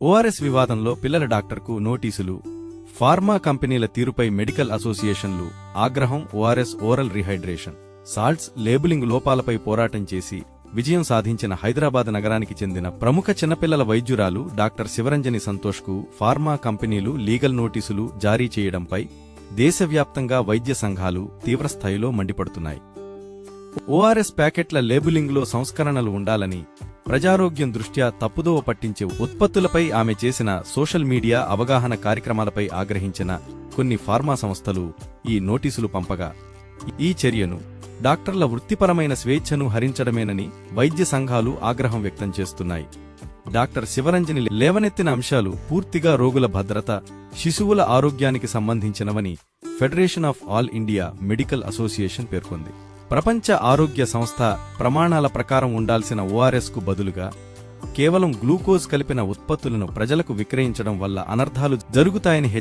ORS వివాదంలో పిల్లల డాక్టర్కు నోటీసులు, ఫార్మా కంపెనీల తీరుపై మెడికల్ అసోసియేషన్లు ఆగ్రహం. ORS oral rehydration salts labelling లోపాలపై పోరాటం చేసి విజయం సాధించిన హైదరాబాద్ నగరానికి చెందిన ప్రముఖ చిన్నపిల్లల వైద్యురాలు డాక్టర్ శివరంజని సంతోష్కు ఫార్మా కంపెనీలు లీగల్ నోటీసులు జారీ చేయడంపై దేశవ్యాప్తంగా వైద్య సంఘాలు తీవ్రస్థాయిలో మండిపడుతున్నాయి. ఓఆర్ఎస్ ప్యాకెట్ల లేబులింగ్లో సంస్కరణలు ఉండాలని, ప్రజారోగ్యం దృష్ట్యా తప్పుదోవ పట్టించే ఉత్పత్తులపై ఆమె చేసిన సోషల్ మీడియా అవగాహన కార్యక్రమాలపై ఆగ్రహించిన కొన్ని ఫార్మా సంస్థలు ఈ నోటీసులు పంపగా, ఈ చర్యను డాక్టర్ల వృత్తిపరమైన స్వేచ్ఛను హరించడమేనని వైద్య సంఘాలు ఆగ్రహం వ్యక్తం చేస్తున్నాయి. డాక్టర్ శివరంజని లేవనెత్తిన అంశాలు పూర్తిగా రోగుల భద్రత, శిశువుల ఆరోగ్యానికి సంబంధించినవని federation of all India medical association పేర్కొంది. ప్రపంచ ఆరోగ్య సంస్థ ప్రమాణాల ప్రకారం ఉండాల్సిన ఓఆర్ఎస్కు బదులుగా కేవలం గ్లూకోజ్ కలిపిన ఉత్పత్తులను ప్రజలకు విక్రయించడం వల్ల అనర్థాలు జరుగుతాయని